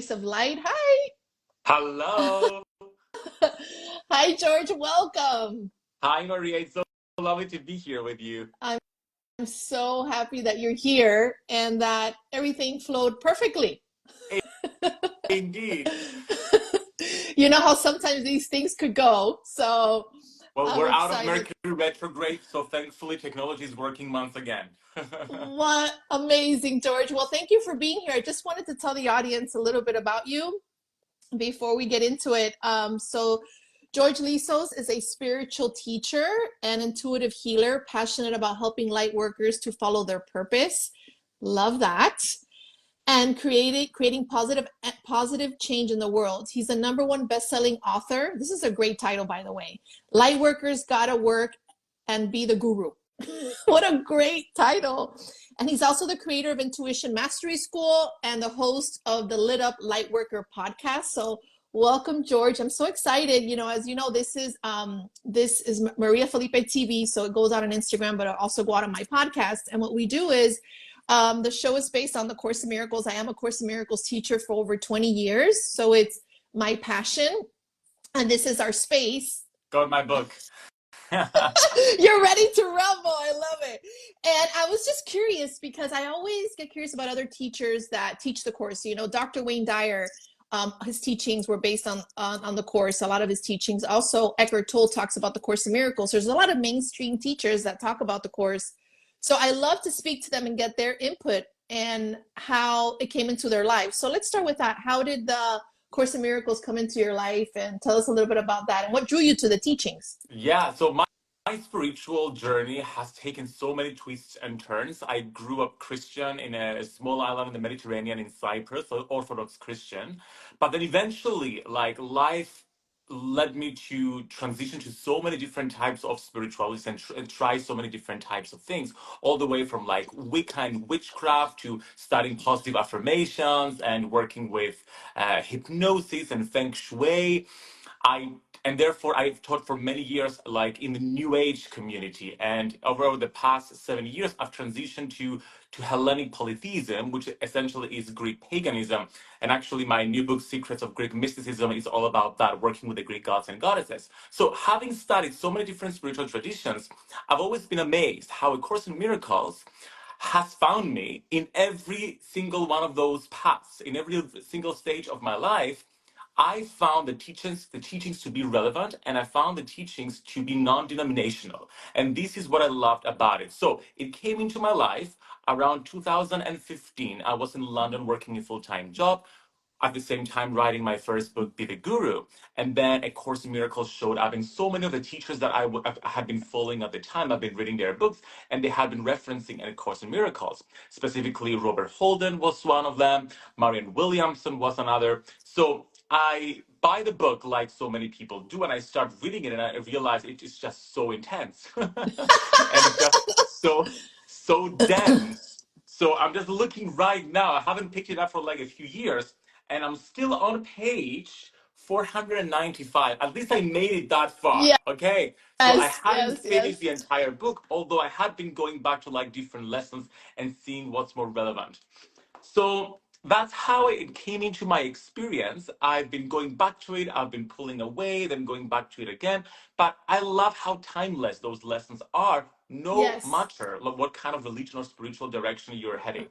space of light. Hi. Hello. Hi, George. Welcome. Hi, Maria. It's so lovely to be here with you. I'm so happy that you're here and that everything flowed perfectly. I- Indeed. You know how sometimes these things could go. So Well, I'm we're out of excited. Mercury retrograde, so thankfully technology is working once again. What amazing, George. Well, thank you for being here. I just wanted to tell the audience a little bit about you before we get into it. George Lizos is a spiritual teacher and intuitive healer, passionate about helping light workers to follow their purpose. Love that. And creating positive change in the world. He's the #1 best-selling author. This is a great title, by the way. Light workers gotta work and be the guru. What a great title. And he's also the creator of Intuition Mastery School and the host of the Lit Up Lightworker podcast. So welcome, George. I'm so excited. You know, as you know, this is Maria Felipe TV. So it goes out on Instagram, but it'll also go out on my podcast. And what we do is the show is based on the Course in Miracles. I am a Course in Miracles teacher for over 20 years. So it's my passion. And this is our space. Got my book. You're ready to rumble. I love it. And I was just curious because I always get curious about other teachers that teach the course. You know, Dr. Wayne Dyer, his teachings were based on the course. A lot of his teachings. Also, Eckhart Tolle talks about the Course in Miracles. There's a lot of mainstream teachers that talk about the course. So I love to speak to them and get their input and how it came into their life. So let's start with that. How did the Course in Miracles come into your life? And tell us a little bit about that and what drew you to the teachings. Yeah, so my spiritual journey has taken so many twists and turns. I grew up Christian in a small island in the Mediterranean in Cyprus, so Orthodox Christian. But then eventually, like life led me to transition to so many different types of spiritualities and try so many different types of things, all the way from like Wicca and witchcraft to studying positive affirmations and working with hypnosis and feng shui. I and therefore I've taught for many years like in the new age community, and over the past 7 years I've transitioned to Hellenic polytheism, which essentially is Greek paganism. And actually my new book Secrets of Greek Mysticism is all about that, working with the Greek gods and goddesses. So having studied so many different spiritual traditions, I've always been amazed how A Course in Miracles has found me in every single one of those paths, in every single stage of my life. I found the teachings to be relevant, and I found the teachings to be non-denominational. And this is what I loved about it. So it came into my life around 2015. I was in London working a full-time job, at the same time writing my first book, Be the Guru. And then A Course in Miracles showed up, and so many of the teachers that I had been following at the time, I've been reading their books, and they had been referencing A Course in Miracles. Specifically, Robert Holden was one of them, Marian Williamson was another. So I buy the book like so many people do, and I start reading it, and I realize it is just so intense. And it's just so dense. So I'm just looking right now. I haven't picked it up for like a few years, and I'm still on page 495. At least I made it that far. Yes, Okay. So I yes, hadn't finished yes. the entire book, although I had been going back to like different lessons and seeing what's more relevant. So that's how it came into my experience. I've been going back to it, I've been pulling away, then going back to it again. But I love how timeless those lessons are, no Yes. matter what kind of religion or spiritual direction you're heading.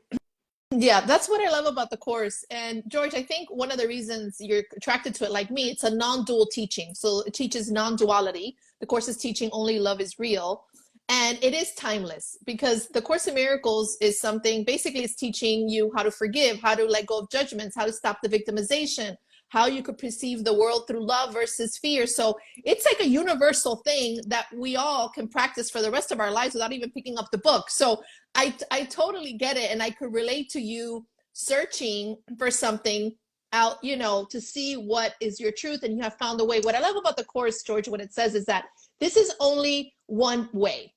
Yeah, that's what I love about the course. And George, I think one of the reasons you're attracted to it, like me, it's a non-dual teaching. So it teaches non-duality. The course is teaching only love is real. And it is timeless because the Course in Miracles is something, basically it's teaching you how to forgive, how to let go of judgments, how to stop the victimization, how you could perceive the world through love versus fear. So it's like a universal thing that we all can practice for the rest of our lives without even picking up the book. So I totally get it. And I could relate to you searching for something out, you know, to see what is your truth, and you have found the way. What I love about the course, George, what it says is that this is only one way.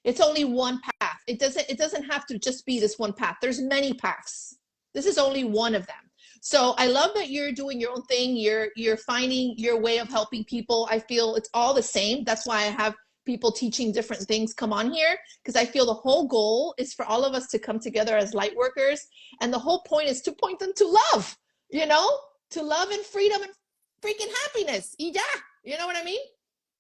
It's only one path. It doesn't have to just be this one path. There's many paths. This is only one of them. So I love that you're doing your own thing. You're finding your way of helping people. I feel it's all the same. That's why I have people teaching different things come on here, because I feel the whole goal is for all of us to come together as light workers, and the whole point is to point them to love. you know, to love and freedom and freaking happiness. Y ya. You know what I mean?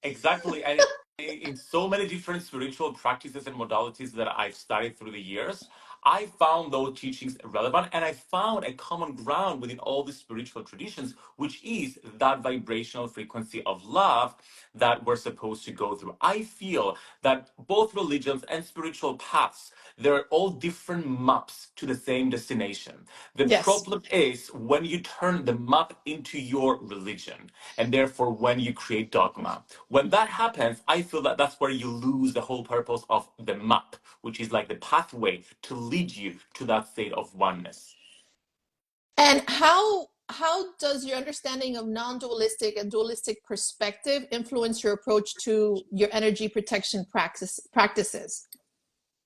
Exactly. And in so many different spiritual practices and modalities that I've studied through the years, I found those teachings relevant, and I found a common ground within all the spiritual traditions, which is that vibrational frequency of love that we're supposed to go through. I feel that both religions and spiritual paths, they're all different maps to the same destination. The Yes. problem is when you turn the map into your religion, and therefore when you create dogma. When that happens, I feel that that's where you lose the whole purpose of the map, which is like the pathway to lead you to that state of oneness. And how does your understanding of non-dualistic and dualistic perspective influence your approach to your energy protection practices?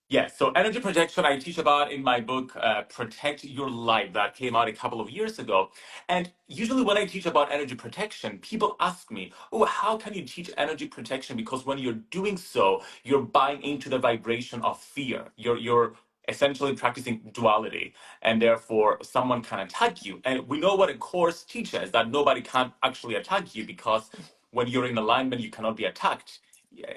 Yes, so energy protection I teach about in my book, Protect Your Life, that came out a couple of years ago. And usually when I teach about energy protection, people ask me, oh, how can you teach energy protection? Because when you're doing so, you're buying into the vibration of fear. You're essentially practicing duality, and therefore someone can attack you. And we know what a course teaches, that nobody can actually attack you because when you're in alignment, you cannot be attacked.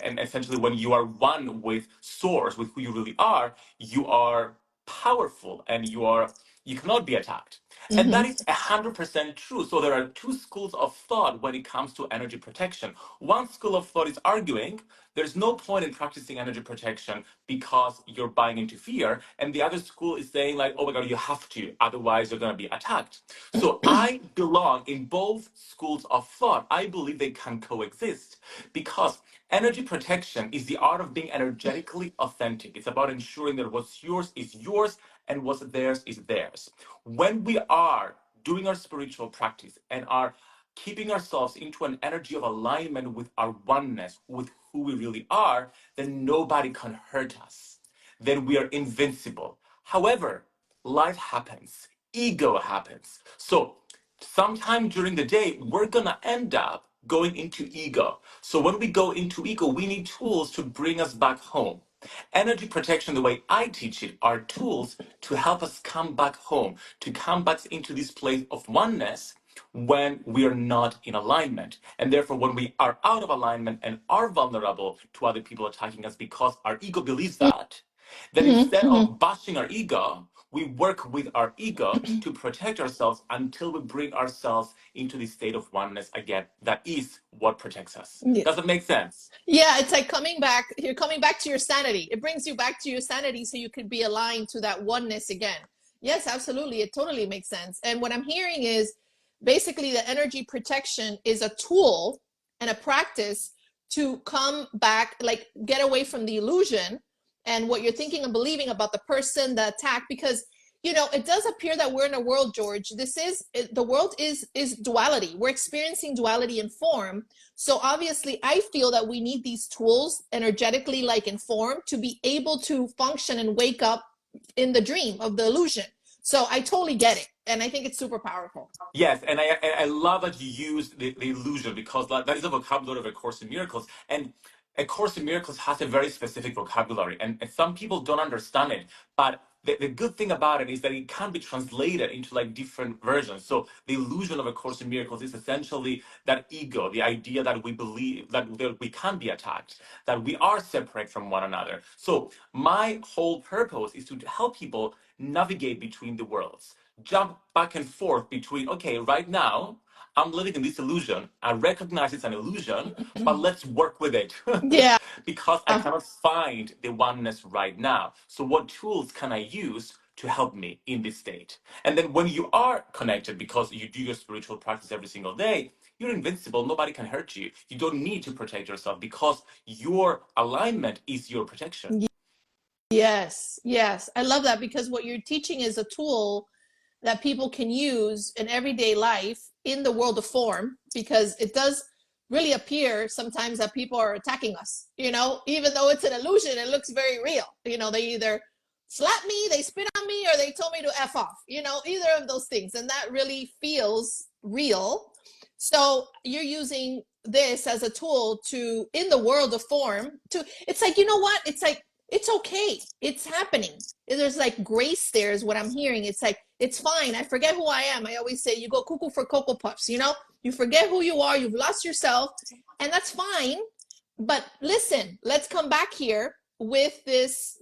And essentially when you are one with source, with who you really are, you are powerful and you cannot be attacked. And that Mm-hmm. is 100% true. So there are two schools of thought when it comes to energy protection. One school of thought is arguing there's no point in practicing energy protection because you're buying into fear. And the other school is saying, like, oh my God, you have to, otherwise you're going to be attacked. So I belong in both schools of thought. I believe they can coexist because energy protection is the art of being energetically authentic. It's about ensuring that what's yours is yours and what's theirs is theirs. When we are doing our spiritual practice and are keeping ourselves into an energy of alignment with our oneness, with who we really are, then nobody can hurt us. Then we are invincible. However, life happens, ego happens. So sometime during the day, we're gonna end up going into ego. So when we go into ego, we need tools to bring us back home. Energy protection, the way I teach it, are tools to help us come back home, to come back into this place of oneness when we are not in alignment. And therefore, when we are out of alignment and are vulnerable to other people attacking us because our ego believes that, then Mm-hmm. instead Mm-hmm. of bashing our ego, we work with our ego to protect ourselves until we bring ourselves into the state of oneness again. That is what protects us. Yeah. Does it make sense? Yeah, it's like coming back. You're coming back to your sanity. It brings you back to your sanity so you could be aligned to that oneness again. Yes, absolutely. It totally makes sense. And what I'm hearing is basically the energy protection is a tool and a practice to come back, like get away from the illusion and what you're thinking and believing about the person, the attack, because it does appear that we're in a world, George. The world is duality. We're experiencing duality in form, so obviously, I feel that we need these tools energetically, like informed, to be able to function and wake up in the dream of the illusion. So I totally get it. And I think it's super powerful. Yes, and I love that you use the illusion because that is a vocabulary of A Course in Miracles. And A Course in Miracles has a very specific vocabulary, and some people don't understand it. But the good thing about it is that it can be translated into like different versions. So the illusion of A Course in Miracles is essentially that ego, the idea that we believe that we can be attacked, that we are separate from one another. So my whole purpose is to help people navigate between the worlds, jump back and forth between, okay, right now I'm living in this illusion. I recognize it's an illusion, but let's work with it Yeah. because I cannot find the oneness right now. So, what tools can I use to help me in this state? And then, when you are connected because you do your spiritual practice every single day, you're invincible. Nobody can hurt you. You don't need to protect yourself because your alignment is your protection. Yes. Yes. I love that because what you're teaching is a tool that people can use in everyday life in the world of form, because it does really appear sometimes that people are attacking us, even though it's an illusion, it looks very real. They either slap me, they spit on me, or they told me to F off, either of those things. And that really feels real. So you're using this as a tool to, in the world of form, to, it's like, you know what? It's like, it's okay. It's happening. there's like grace there is what I'm hearing. It's like, it's fine. I forget who I am. I always say you go cuckoo for Cocoa Puffs, you know? You forget who you are, you've lost yourself, and that's fine. But listen, let's come back here with this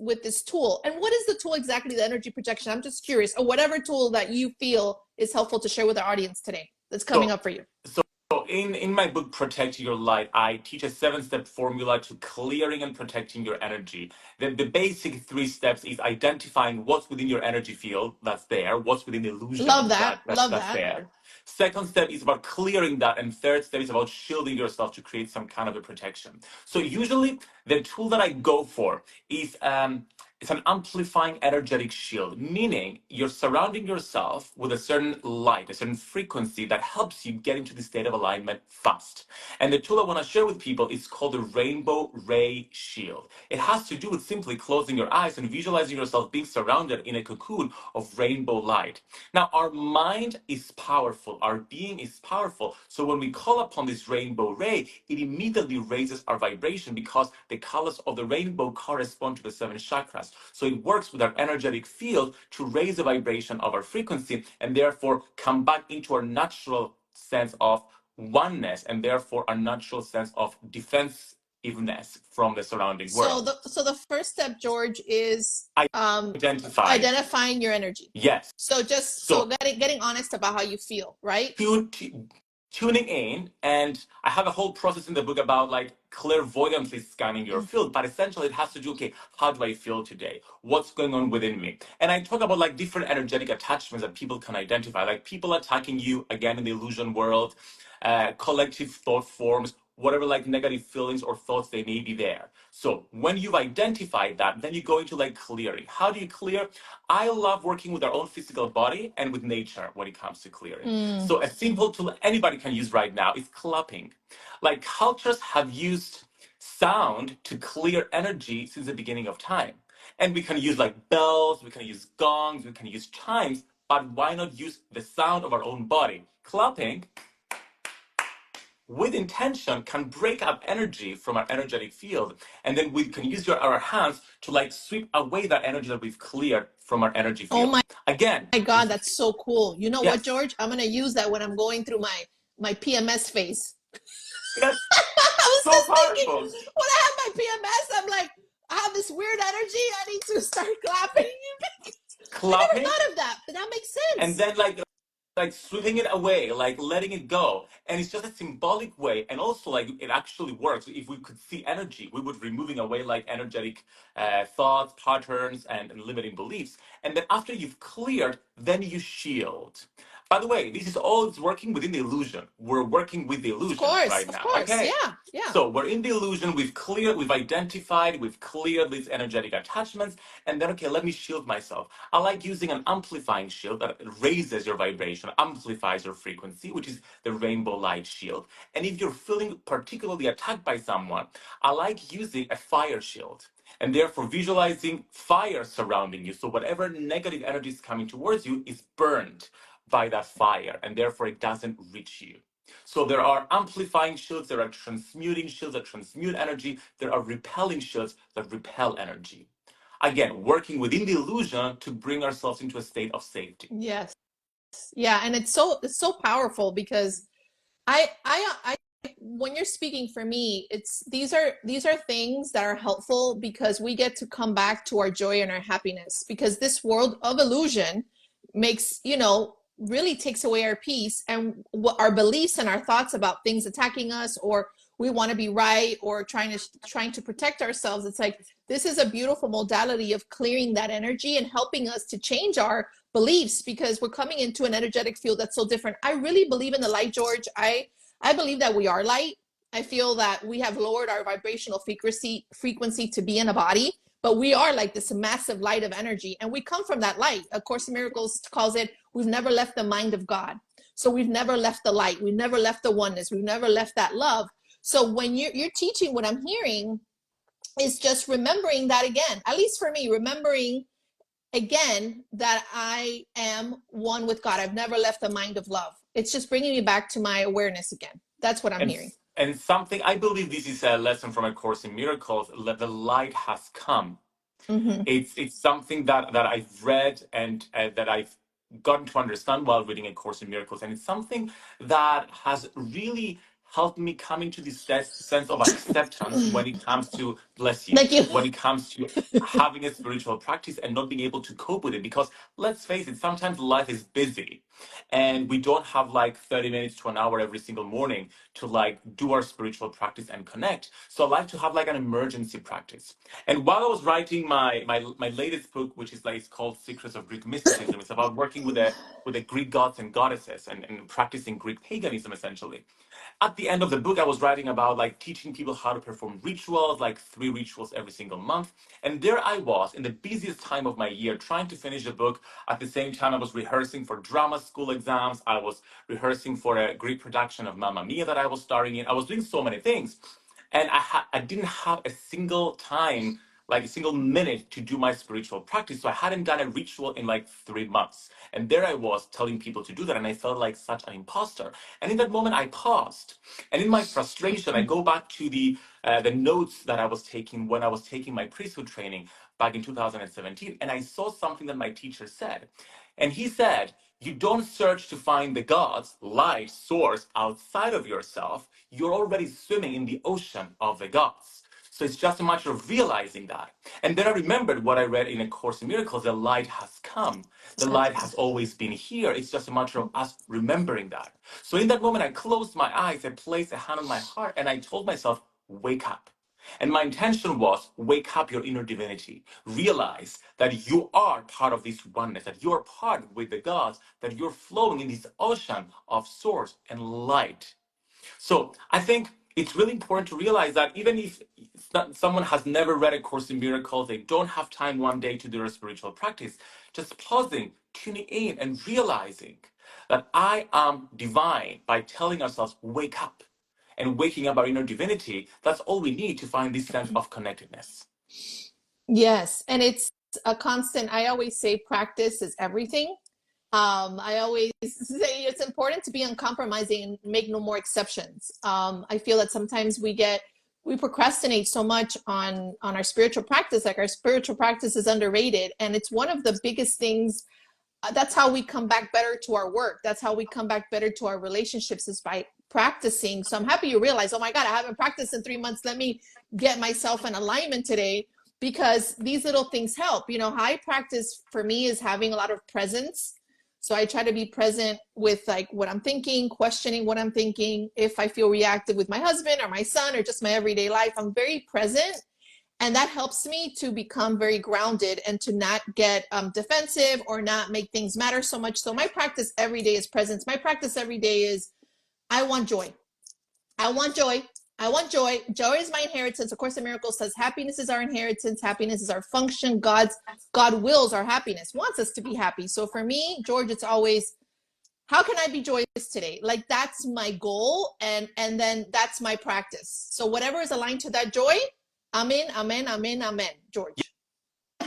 tool. And what is the tool exactly, the energy projection? I'm just curious, or whatever tool that you feel is helpful to share with our audience today that's coming So, up for you. so in my book, Protect Your Light, I teach a 7-step formula to clearing and protecting your energy. The basic 3 steps is identifying what's within your energy field that's there, what's within the Love illusion that. Love that's that. there. Second step is about clearing that, and third step is about shielding yourself to create some kind of a protection. So usually the tool that I go for is it's an amplifying energetic shield, meaning you're surrounding yourself with a certain light, a certain frequency that helps you get into the state of alignment fast. And the tool I want to share with people is called the Rainbow Ray Shield. It has to do with simply closing your eyes and visualizing yourself being surrounded in a cocoon of rainbow light. Now, our mind is powerful, our being is powerful. So when we call upon this rainbow ray, it immediately raises our vibration because the colors of the rainbow correspond to the 7 chakras. So it works with our energetic field to raise the vibration of our frequency and therefore come back into our natural sense of oneness and therefore our natural sense of defensiveness from the surrounding So world. the first step, George, is Identify. identifying your energy. Yes. So just so So getting honest about how you feel, right? tuning in, and I have a whole process in the book about like clairvoyantly scanning your Mm. field, but essentially it has to do, okay, how do I feel today, what's going on within me? And I talk about like different energetic attachments that people can identify, like people attacking you again in the illusion world, collective thought forms, whatever like negative feelings or thoughts they may be there. So when you've identified that, then you go into like clearing. How do you clear? I love working with our own physical body and with nature when it comes to clearing. Mm. So a simple tool anybody can use right now is clapping. Like cultures have used sound to clear energy since the beginning of time. And we can use like bells, we can use gongs, we can use chimes, but why not use the sound of our own body? Clapping with intention can break up energy from our energetic field, and then we can use our hands to like sweep away that energy that we've cleared from our energy Oh field. Again, my God, that's so cool. You know what, yes, George? I'm gonna use that when I'm going through my PMS phase. yes, I was so just thinking, powerful. when I have my PMS, I'm like, I have this weird energy. I need to start clapping. I never Clapping thought of that, but that makes and sense. then like sweeping it away, like letting it go. And it's just a symbolic way. And also like it actually works. If we could see energy, we would removing away like energetic thoughts, patterns, and limiting beliefs. And then after you've cleared, then you shield. By the way, this is all it's working within the illusion. We're working with the illusion right Of now. course, Okay. yeah, yeah. So we're in the illusion, we've cleared, we've identified, we've cleared these energetic attachments, and then okay, let me shield myself. I like using an amplifying shield that raises your vibration, amplifies your frequency, which is the rainbow light shield. And if you're feeling particularly attacked by someone, I like using a fire shield. And therefore visualizing fire surrounding you. So whatever negative energy is coming towards you is burned by that fire, and therefore it doesn't reach you. So there are amplifying shields, there are transmuting shields that transmute energy, there are repelling shields that repel energy. Again, working within the illusion to bring ourselves into a state of safety. Yes. Yeah, and it's so powerful because I when you're speaking for me, it's these are things that are helpful because we get to come back to our joy and our happiness because this world of illusion makes, you know, really takes away our peace and what our beliefs and our thoughts about things attacking us or we want to be right or trying to protect ourselves. It's like this is a beautiful modality of clearing that energy and helping us to change our beliefs because we're coming into an energetic field that's so different. I really believe in the light, George. I believe that we are light. I feel that we have lowered our vibrational frequency to be in a body, but we are like this massive light of energy, and we come from that light. A Course in Miracles calls it, we've never left the mind of God. So we've never left the light. We've never left the oneness. We've never left that love. So when you're teaching, what I'm hearing is just remembering that again, at least for me, remembering again that I am one with God. I've never left the mind of love. It's just bringing me back to my awareness again. That's what I'm And hearing. and something I believe this is a lesson from A Course in Miracles. The light has come Mm-hmm. It's something that I've read and that I've gotten to understand while reading A Course in Miracles, and it's something that has really helped me come into this sense of acceptance when it comes to, bless you, Thank you. when it comes to having a spiritual practice and not being able to cope with it. Because let's face it, sometimes life is busy and we don't have like 30 minutes to an hour every single morning to like do our spiritual practice and connect. So I like to have like an emergency practice. And while I was writing my latest book, which is like, it's called Secrets of Greek Mysticism, it's about working with the Greek gods and goddesses and practicing Greek paganism essentially. At the end of the book, I was writing about like teaching people how to perform rituals, like 3 rituals every single month. And there I was in the busiest time of my year, trying to finish the book. At the same time, I was rehearsing for drama school exams. I was rehearsing for a Greek production of Mamma Mia that I was starring in. I was doing so many things. And I didn't have a single time, like a single minute to do my spiritual practice. So I hadn't done a ritual in like 3 months. And there I was telling people to do that. And I felt like such an imposter. And in that moment, I paused. And in my frustration, I go back to the notes that I was taking when I was taking my priesthood training back in 2017. And I saw something that my teacher said. And he said, you don't search to find the gods, light, source outside of yourself. You're already swimming in the ocean of the gods. So it's just a matter of realizing that. And then I remembered what I read in A Course in Miracles: the light has come. The light has always been here. It's just a matter of us remembering that. So in that moment, I closed my eyes, I placed a hand on my heart, and I told myself, wake up. And my intention was, wake up your inner divinity. Realize that you are part of this oneness, that you're part with the gods, that you're flowing in this ocean of source and light. So I think it's really important to realize that even if someone has never read A Course in Miracles, they don't have time one day to do a spiritual practice, just pausing, tuning in, and realizing that I am divine by telling ourselves, wake up. And waking up our inner divinity, that's all we need to find this sense of connectedness. Yes, and it's a constant. I always say practice is everything. I always say it's important to be uncompromising and make no more exceptions. I feel that sometimes we procrastinate so much on our spiritual practice. Like our spiritual practice is underrated, and it's one of the biggest things. That's how we come back better to our work. That's how we come back better to our relationships, is by practicing. So I'm happy you realize, oh my God, I haven't practiced in 3 months. Let me get myself in alignment today, because these little things help. You know, high practice for me is having a lot of presence. So I try to be present with like what I'm thinking, questioning what I'm thinking. If I feel reactive with my husband or my son or just my everyday life, I'm very present, and that helps me to become very grounded and to not get defensive or not make things matter so much. So my practice every day is presence. My practice every day is, I want joy. I want joy. I want joy. Joy is my inheritance. Of Course in Miracles says happiness is our inheritance. Happiness is our function. God wills our happiness, wants us to be happy. So for me, George, it's always, how can I be joyous today? Like that's my goal, and then that's my practice. So whatever is aligned to that joy, amen, amen, amen, amen, George.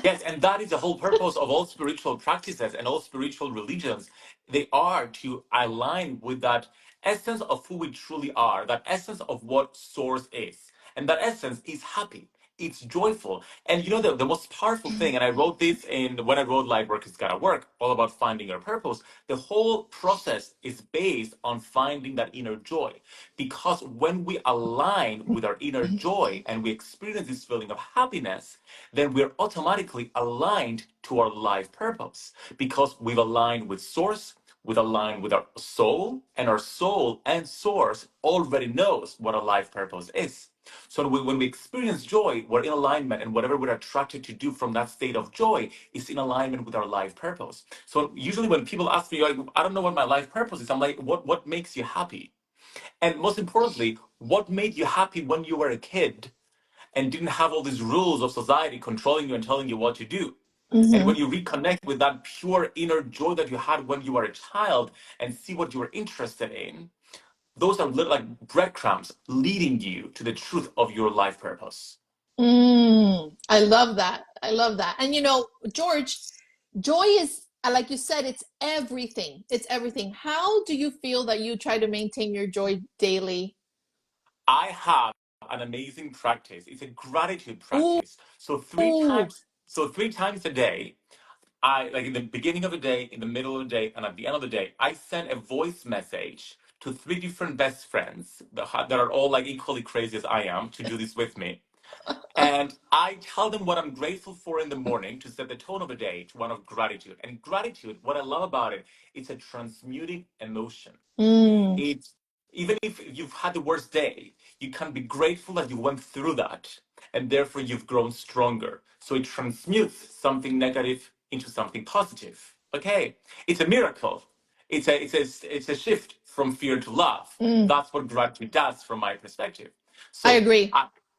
Yes, and that is the whole purpose of all spiritual practices and all spiritual religions. They are to align with that essence of who we truly are, that essence of what Source is. And that essence is happy. It's joyful. And you know, the most powerful thing, and I wrote this in when I wrote Light Work is Gotta Work, all about finding your purpose. The whole process is based on finding that inner joy. Because when we align with our inner joy and we experience this feeling of happiness, then we're automatically aligned to our life purpose, because we've aligned with Source, we've aligned with our soul and Source already knows what our life purpose is. So when we experience joy, we're in alignment, and whatever we're attracted to do from that state of joy is in alignment with our life purpose. So usually when people ask me, like, I don't know what my life purpose is, I'm like, what makes you happy? And most importantly, what made you happy when you were a kid and didn't have all these rules of society controlling you and telling you what to do? And Mm-hmm. when you reconnect with that pure inner joy that you had when you were a child and see what you were interested in, those are little like breadcrumbs leading you to the truth of your life purpose. I love that. I love that. And you know, George, joy is, like you said, it's everything. It's everything. How do you feel that you try to maintain your joy daily? I have an amazing practice. It's a gratitude Ooh, practice. So three times, So 3 times a day, I like in the beginning of the day, in the middle of the day, and at the end of the day, I send a voice message to 3 different best friends that are all like equally crazy as I am to do this with me. And I tell them what I'm grateful for in the morning to set the tone of the day to one of gratitude. And gratitude, what I love about it, it's a transmuting emotion. Mm, It's even if you've had the worst day, you can be grateful that you went through that, and therefore you've grown stronger. So it transmutes something negative into something positive. Okay, it's a miracle. It's a shift from fear to love. mm, That's what gratitude does from my perspective. I So agree.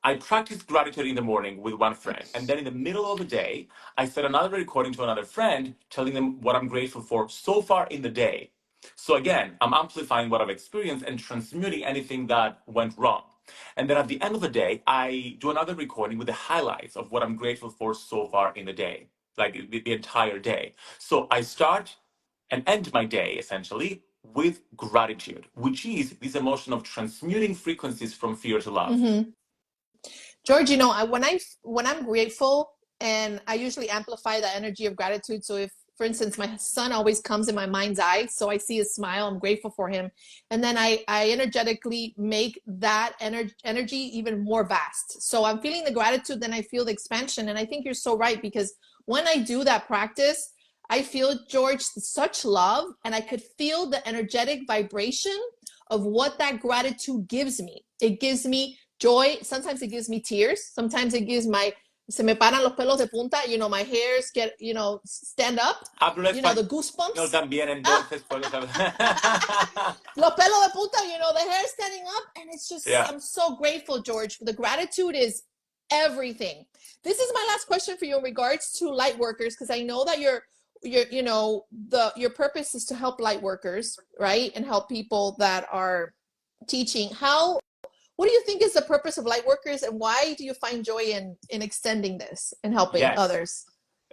I practice gratitude in the morning with one friend, and then in the middle of the day, I send another recording to another friend, telling them what I'm grateful for so far in the day. So again, I'm amplifying what I've experienced and transmuting anything that went wrong. And then at the end of the day, I do another recording with the highlights of what I'm grateful for so far in the day, like the entire day. So I start and end my day essentially with gratitude, which is this emotion of transmuting frequencies from fear to love. Mm-hmm. George, you know, when I'm grateful, and I usually amplify the energy of gratitude. So if, for instance, my son always comes in my mind's eye, so I see his smile, I'm grateful for him, and then I energetically make that energy even more vast. So I'm feeling the gratitude, then I feel the expansion, and I think you're so right because when I do that practice, I feel, George, such love, and I could feel the energetic vibration of what that gratitude gives me. It gives me joy. Sometimes it gives me tears. Sometimes it gives my, se me paran los pelos de punta, you know, my hairs get, you know, stand up, Hablo you know, the español goosebumps. también, Ah, entonces puedo saber. los pelos de punta, you know, the hair standing up. And it's just, Yeah. I'm so grateful, George. The gratitude is everything. This is my last question for you in regards to light workers, because I know that you know, your purpose is to help light workers, right? And help people that are teaching. What do you think is the purpose of light workers, and why do you find joy in extending this and helping Yes. others?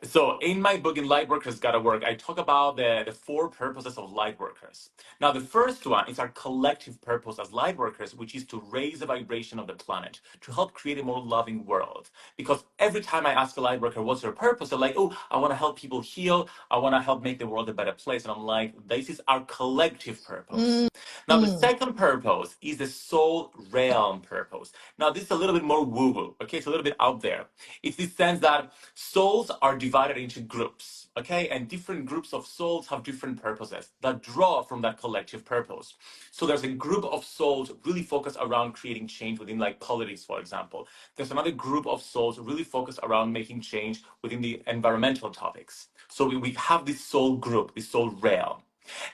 So in my book, In Lightworkers Gotta Work, I talk about the 4 purposes of lightworkers. Now, the first one is our collective purpose as lightworkers, which is to raise the vibration of the planet, to help create a more loving world. Because every time I ask a lightworker, what's your purpose? They're like, oh, I want to help people heal. I want to help make the world a better place. And I'm like, this is our collective purpose. Now, the Mm, second purpose is the soul realm purpose. Now, this is a little bit more woo-woo, okay? It's a little bit out there. It's the sense that souls are divided into groups, okay? And different groups of souls have different purposes that draw from that collective purpose. So there's a group of souls really focused around creating change within like politics, for example. There's another group of souls really focused around making change within the environmental topics. So we have this soul group, this soul realm.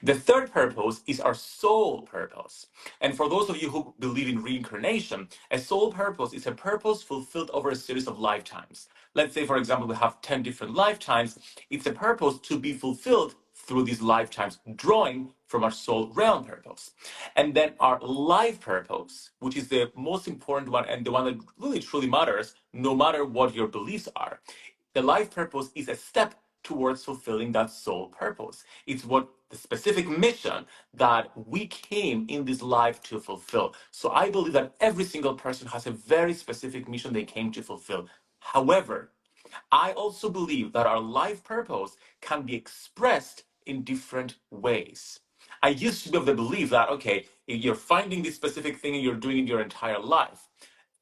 The third purpose is our soul purpose. And for those of you who believe in reincarnation, a soul purpose is a purpose fulfilled over a series of lifetimes. Let's say, for example, we have 10 different lifetimes. It's a purpose to be fulfilled through these lifetimes, drawing from our soul realm purpose. And then our life purpose, which is the most important one and the one that really truly matters, no matter what your beliefs are. The life purpose is a step towards fulfilling that soul purpose. It's what the specific mission that we came in this life to fulfill. So I believe that every single person has a very specific mission they came to fulfill. However, I also believe that our life purpose can be expressed in different ways. I used to be of the belief that, okay, if you're finding this specific thing and you're doing it your entire life.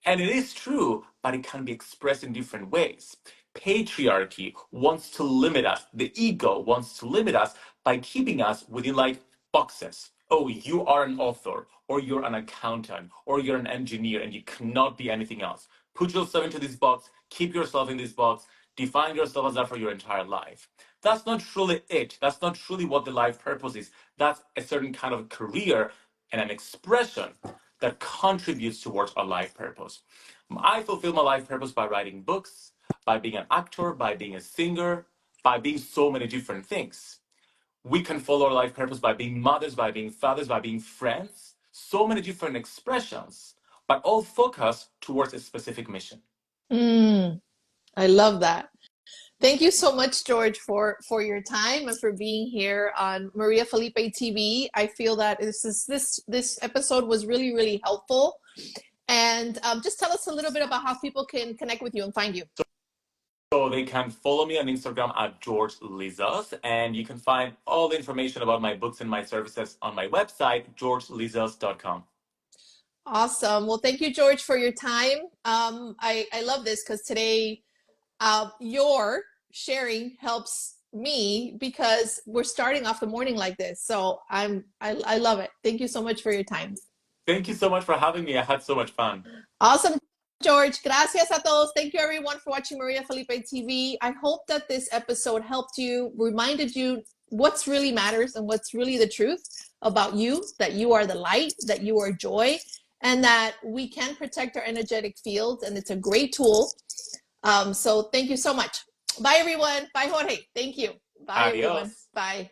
And it is true, but it can be expressed in different ways. Patriarchy wants to limit us. The ego wants to limit us by keeping us within like boxes. Oh, you are an author, or you're an accountant, or you're an engineer, and you cannot be anything else. Put yourself into this box, keep yourself in this box, define yourself as that for your entire life. That's not truly it. That's not truly what the life purpose is. That's a certain kind of career and an expression that contributes towards our life purpose. I fulfill my life purpose by writing books, by being an actor, by being a singer, by being so many different things. We can follow our life purpose by being mothers, by being fathers, by being friends, so many different expressions, but all focus towards a specific mission. mm, I love that. Thank you so much, George, for your time and for being here on Maria Felipe TV. I feel that this episode was really helpful. And just tell us a little bit about how people can connect with you and find you. So they can follow me on Instagram at George Lizos, and you can find all the information about my books and my services on my website, georgelizos.com. Awesome. Well, thank you, George, for your time. I love this because today your sharing helps me because we're starting off the morning like this. So I love it. Thank you so much for your time. Thank you so much for having me. I had so much fun. Awesome, George. Gracias a todos. Thank you, everyone, for watching Maria Felipe TV. I hope that this episode helped you, reminded you what's really matters and what's really the truth about you, that you are the light, that you are joy, and that we can protect our energetic fields. And it's a great tool. So thank you so much. Bye, everyone. Bye, Jorge. Thank you. Bye, everyone. Adios. Bye.